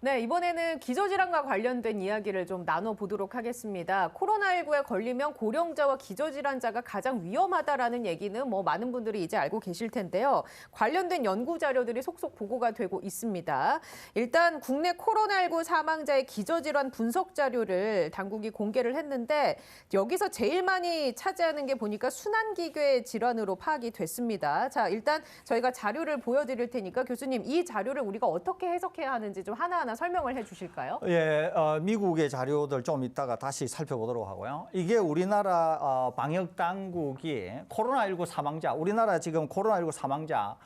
네, 이번에는 기저질환과 관련된 이야기를 좀 나눠보도록 하겠습니다. 코로나19에 걸리면 고령자와 기저질환자가 가장 위험하다라는 얘기는 많은 분들이 이제 알고 계실 텐데요. 관련된 연구 자료들이 속속 보고가 되고 있습니다. 일단 국내 코로나19 사망자의 기저질환 분석 자료를 당국이 공개를 했는데 여기서 제일 많이 차지하는 게 보니까 순환기계 질환으로 파악이 됐습니다. 자, 일단 저희가 자료를 보여드릴 테니까 교수님 이 자료를 우리가 어떻게 해석해야 하는지 좀 하나하나 설명을 해 주실까요? 예, 미국의 자료들 좀 이따가 다시 살펴보도록 하고요. 이게 우리나라 방역 당국이 코로나19 사망자, 우리나라 지금 코로나19 사망자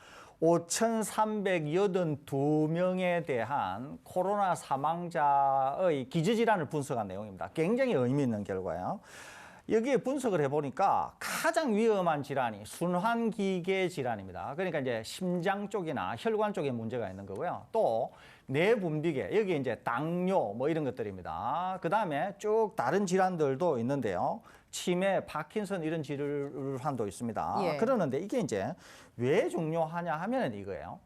5,382명에 대한 코로나 사망자의 기저질환을 분석한 내용입니다. 굉장히 의미 있는 결과예요. 여기에 분석을 해보니까 가장 위험한 질환이 순환기계 질환입니다. 그러니까 이제 심장 쪽이나 혈관 쪽에 문제가 있는 거고요. 또 내분비계, 여기 이제 당뇨 이런 것들입니다. 그 다음에 쭉 다른 질환들도 있는데요. 치매, 파킨슨 이런 질환도 있습니다. 예. 그러는데 이게 이제 왜 중요하냐 하면 이거예요.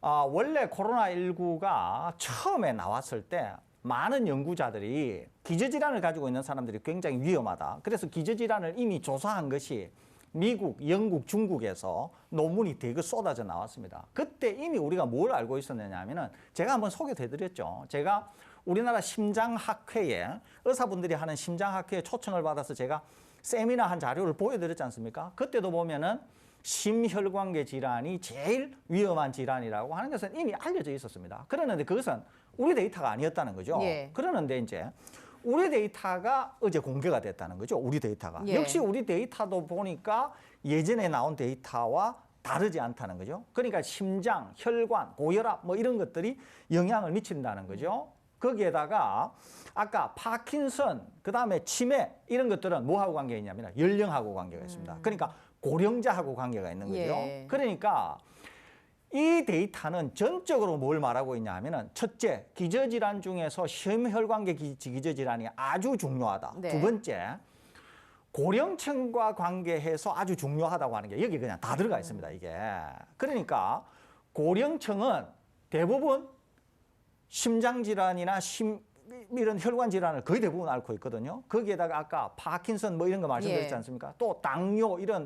원래 코로나19가 처음에 나왔을 때 많은 연구자들이 기저질환을 가지고 있는 사람들이 굉장히 위험하다. 그래서 기저질환을 이미 조사한 것이 미국, 영국, 중국에서 논문이 되게 쏟아져 나왔습니다. 그때 이미 우리가 뭘 알고 있었느냐 하면은 제가 한번 소개해드렸죠. 제가 우리나라 심장학회에 의사분들이 하는 심장학회에 초청을 받아서 제가 세미나 한 자료를 보여드렸지 않습니까? 그때도 보면은 심혈관계 질환이 제일 위험한 질환이라고 하는 것은 이미 알려져 있었습니다. 그러는데 그것은 우리 데이터가 아니었다는 거죠. 예. 그러는데 이제 우리 데이터가 어제 공개가 됐다는 거죠. 우리 데이터가. 예. 역시 우리 데이터도 보니까 예전에 나온 데이터와 다르지 않다는 거죠. 그러니까 심장, 혈관, 고혈압 이런 것들이 영향을 미친다는 거죠. 거기에다가 아까 파킨슨, 그다음에 치매 이런 것들은 뭐하고 관계가 있냐면 연령하고 관계가 있습니다. 그러니까 고령자하고 관계가 있는 거죠. 예. 그러니까 이 데이터는 전적으로 뭘 말하고 있냐 하면은 첫째, 기저질환 중에서 심혈관계 기저질환이 아주 중요하다. 네. 두 번째, 고령층과 관계해서 아주 중요하다고 하는 게 여기 그냥 다 들어가 있습니다, 이게. 그러니까 고령층은 대부분 심장질환이나 이런 혈관 질환을 거의 대부분 앓고 있거든요. 거기에다가 아까 파킨슨 이런 거 말씀드렸지 않습니까? 또 당뇨 이런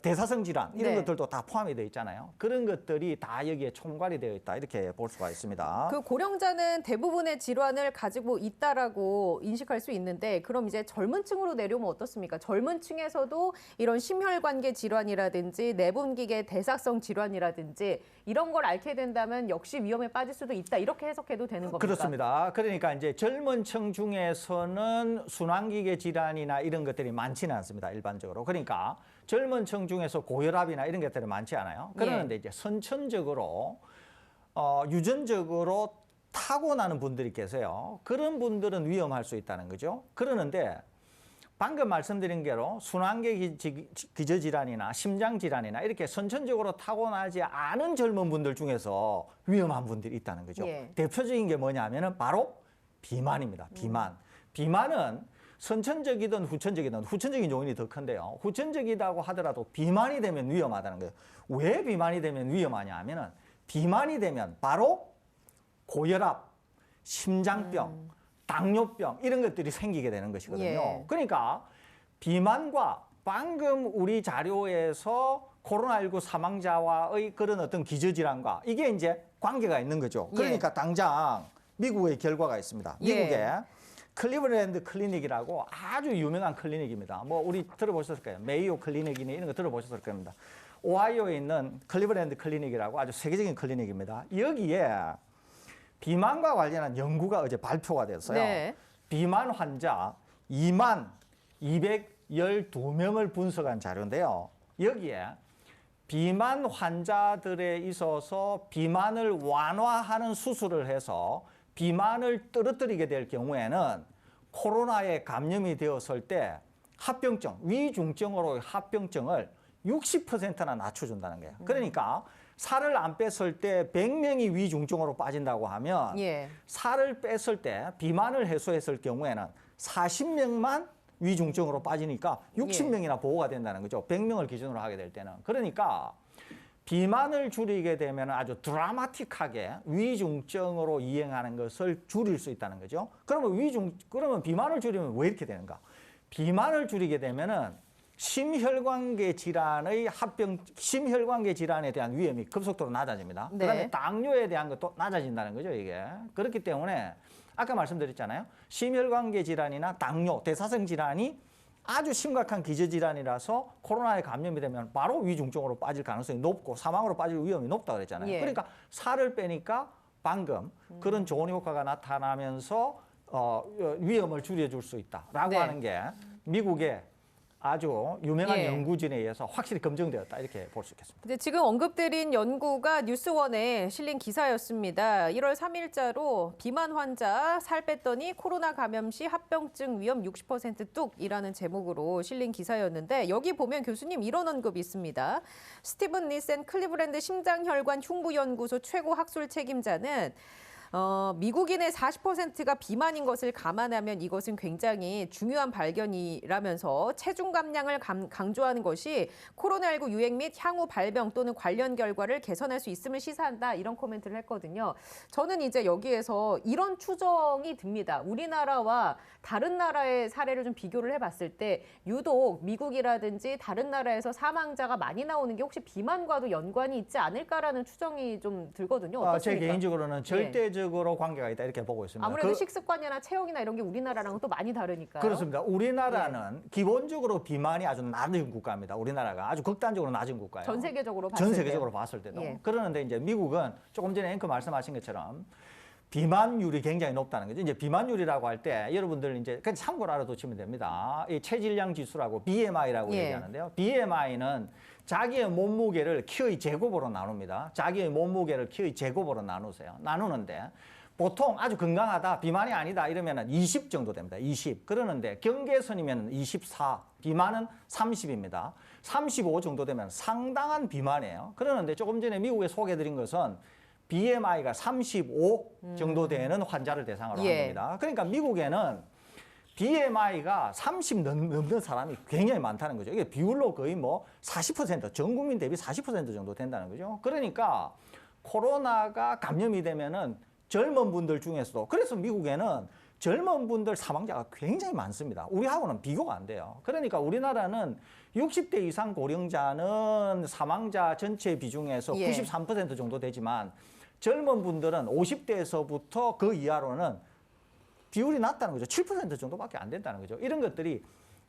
대사성 질환 이런 네. 것들도 다 포함이 되어 있잖아요. 그런 것들이 다 여기에 총괄이 되어 있다 이렇게 볼 수가 있습니다. 그 고령자는 대부분의 질환을 가지고 있다라고 인식할 수 있는데 그럼 이제 젊은 층으로 내려오면 어떻습니까? 젊은 층에서도 이런 심혈관계 질환이라든지 내분기계 대사성 질환이라든지 이런 걸 앓게 된다면 역시 위험에 빠질 수도 있다. 이렇게 해석해도 되는 겁니까? 그렇습니다. 그러니까 이제 젊은 층 중에서는 순환기계 질환이나 이런 것들이 많지는 않습니다. 일반적으로. 그러니까 젊은 층 중에서 고혈압이나 이런 것들이 많지 않아요. 그러는데 이제 선천적으로 유전적으로 타고나는 분들이 계세요. 그런 분들은 위험할 수 있다는 거죠. 그러는데 방금 말씀드린 대로 순환계 기저질환이나 심장질환이나 이렇게 선천적으로 타고나지 않은 젊은 분들 중에서 위험한 분들이 있다는 거죠. 예. 대표적인 게 뭐냐면은 바로 비만입니다. 비만. 비만은 선천적이든 후천적인 요인이 더 큰데요. 후천적이라고 하더라도 비만이 되면 위험하다는 거예요. 왜 비만이 되면 위험하냐 하면은 비만이 되면 바로 고혈압, 심장병, 당뇨병 이런 것들이 생기게 되는 것이거든요. 예. 그러니까 비만과 방금 우리 자료에서 코로나19 사망자와의 그런 어떤 기저질환과 이게 이제 관계가 있는 거죠. 그러니까 당장 미국의 결과가 있습니다. 미국의 클리브랜드 클리닉이라고 아주 유명한 클리닉입니다. 우리 들어보셨을 거예요. 메이오 클리닉이니 이런 거 들어보셨을 겁니다. 오하이오에 있는 클리브랜드 클리닉이라고 아주 세계적인 클리닉입니다. 여기에 비만과 관련한 연구가 어제 발표가 됐어요. 네. 비만 환자 2만 212명을 분석한 자료인데요. 여기에 비만 환자들에 있어서 비만을 완화하는 수술을 해서 비만을 떨어뜨리게 될 경우에는 코로나에 감염이 되었을 때 합병증, 위중증으로 합병증을 60%나 낮춰준다는 거예요. 그러니까 살을 안 뺐을 때 100명이 위중증으로 빠진다고 하면 살을 뺐을 때 비만을 해소했을 경우에는 40명만 위중증으로 빠지니까 60명이나 보호가 된다는 거죠. 100명을 기준으로 하게 될 때는. 그러니까 비만을 줄이게 되면 아주 드라마틱하게 위중증으로 이행하는 것을 줄일 수 있다는 거죠. 그러면 비만을 줄이면 왜 이렇게 되는가? 비만을 줄이게 되면은 심혈관계 질환에 대한 위험이 급속도로 낮아집니다. 네. 그다음에 당뇨에 대한 것도 낮아진다는 거죠, 이게. 그렇기 때문에 아까 말씀드렸잖아요. 심혈관계 질환이나 당뇨, 대사성 질환이 아주 심각한 기저질환이라서 코로나에 감염이 되면 바로 위중증으로 빠질 가능성이 높고 사망으로 빠질 위험이 높다고 그랬잖아요. 예. 그러니까 살을 빼니까 방금 그런 좋은 효과가 나타나면서 위험을 줄여줄 수 있다라고 네. 하는 게 미국의 아주 유명한 예. 연구진에 의해서 확실히 검증되었다 이렇게 볼 수 있겠습니다. 근데 지금 언급드린 연구가 뉴스원에 실린 기사였습니다. 1월 3일자로 비만 환자 살 뺐더니 코로나 감염 시 합병증 위험 60% 뚝이라는 제목으로 실린 기사였는데 여기 보면 교수님 이런 언급이 있습니다. 스티븐 리센 클리브랜드 심장혈관 흉부연구소 최고 학술 책임자는 미국인의 40%가 비만인 것을 감안하면 이것은 굉장히 중요한 발견이라면서 체중 감량을 강조하는 것이 코로나19 유행 및 향후 발병 또는 관련 결과를 개선할 수 있음을 시사한다 이런 코멘트를 했거든요. 저는 이제 여기에서 이런 추정이 듭니다. 우리나라와 다른 나라의 사례를 좀 비교를 해봤을 때 유독 미국이라든지 다른 나라에서 사망자가 많이 나오는 게 혹시 비만과도 연관이 있지 않을까라는 추정이 좀 들거든요. 어떻습니까? 제 개인적으로는 절대적으로 관계가 있다 이렇게 보고 있습니다. 아무래도 식습관이나 체형이나 이런 게 우리나라랑은 또 많이 다르니까요. 그렇습니다. 우리나라는 기본적으로 비만이 아주 낮은 국가입니다. 우리나라가 아주 극단적으로 낮은 국가예요. 전 세계적으로 봤을 전 때요. 세계적으로 봤을 때도. 예. 그러는데 이제 미국은 조금 전에 앵커 말씀하신 것처럼 비만율이 굉장히 높다는 거죠. 이제 비만율이라고 할 때 여러분들 이제 그냥 참고로 알아두시면 됩니다. 이 체질량 지수라고 BMI라고 예. 얘기하는데요. BMI는 자기의 몸무게를 키의 제곱으로 나눕니다. 자기의 몸무게를 키의 제곱으로 나누는데 보통 아주 건강하다, 비만이 아니다 이러면은 20 정도 됩니다. 20. 그러는데 경계선이면 24, 비만은 30입니다. 35 정도 되면 상당한 비만이에요. 그러는데 조금 전에 미국에 소개해드린 것은 BMI가 35 정도 되는 환자를 대상으로 예. 한 겁니다. 그러니까 미국에는 BMI가 30 넘는 사람이 굉장히 많다는 거죠. 이게 비율로 거의 뭐 40%, 전 국민 대비 40% 정도 된다는 거죠. 그러니까 코로나가 감염이 되면은 젊은 분들 중에서도 그래서 미국에는 젊은 분들 사망자가 굉장히 많습니다. 우리하고는 비교가 안 돼요. 그러니까 우리나라는 60대 이상 고령자는 사망자 전체 비중에서 예. 93% 정도 되지만 젊은 분들은 50대에서부터 그 이하로는 비율이 낮다는 거죠. 7% 정도밖에 안 된다는 거죠. 이런 것들이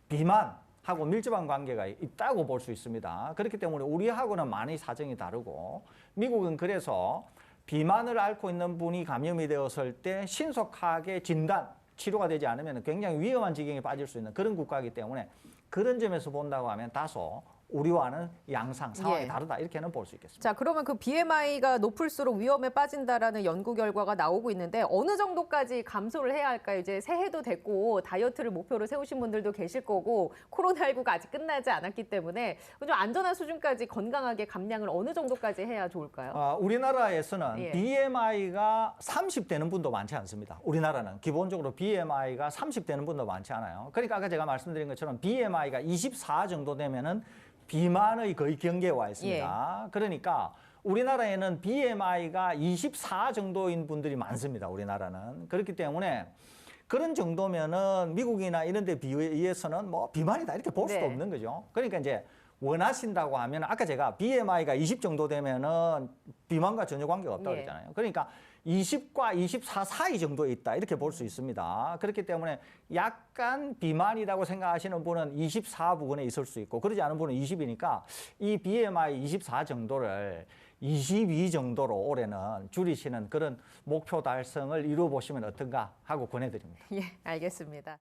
비만하고 밀접한 관계가 있다고 볼 수 있습니다. 그렇기 때문에 우리하고는 많이 사정이 다르고 미국은 그래서 비만을 앓고 있는 분이 감염이 되었을 때 신속하게 진단, 치료가 되지 않으면 굉장히 위험한 지경에 빠질 수 있는 그런 국가이기 때문에 그런 점에서 본다고 하면 다소 우리와는 양상, 상황이 예. 다르다 이렇게는 볼 수 있겠습니다. 자, 그러면 그 BMI가 높을수록 위험에 빠진다라는 연구 결과가 나오고 있는데 어느 정도까지 감소를 해야 할까요? 이제 새해도 됐고 다이어트를 목표로 세우신 분들도 계실 거고 코로나19가 아직 끝나지 않았기 때문에 좀 안전한 수준까지 건강하게 감량을 어느 정도까지 해야 좋을까요? 우리나라에서는 예. BMI가 30 되는 분도 많지 않습니다. 우리나라는 기본적으로 BMI가 30 되는 분도 많지 않아요. 그러니까 아까 제가 말씀드린 것처럼 BMI가 24 정도 되면은 비만의 거의 경계에 와 있습니다. 그러니까 우리나라에는 BMI가 24 정도인 분들이 많습니다. 우리나라는. 그렇기 때문에 그런 정도면은 미국이나 이런 데 비해서는 뭐 비만이다 이렇게 볼 수도 네. 없는 거죠. 그러니까 이제 원하신다고 하면 아까 제가 BMI가 20 정도 되면은 비만과 전혀 관계가 없다고 예. 그랬잖아요. 그러니까 20과 24 사이 정도에 있다 이렇게 볼 수 있습니다. 그렇기 때문에 약간 비만이라고 생각하시는 분은 24 부근에 있을 수 있고 그러지 않은 분은 20이니까 이 BMI 24 정도를 22 정도로 올해는 줄이시는 그런 목표 달성을 이루어 보시면 어떤가 하고 권해드립니다. 예, 알겠습니다.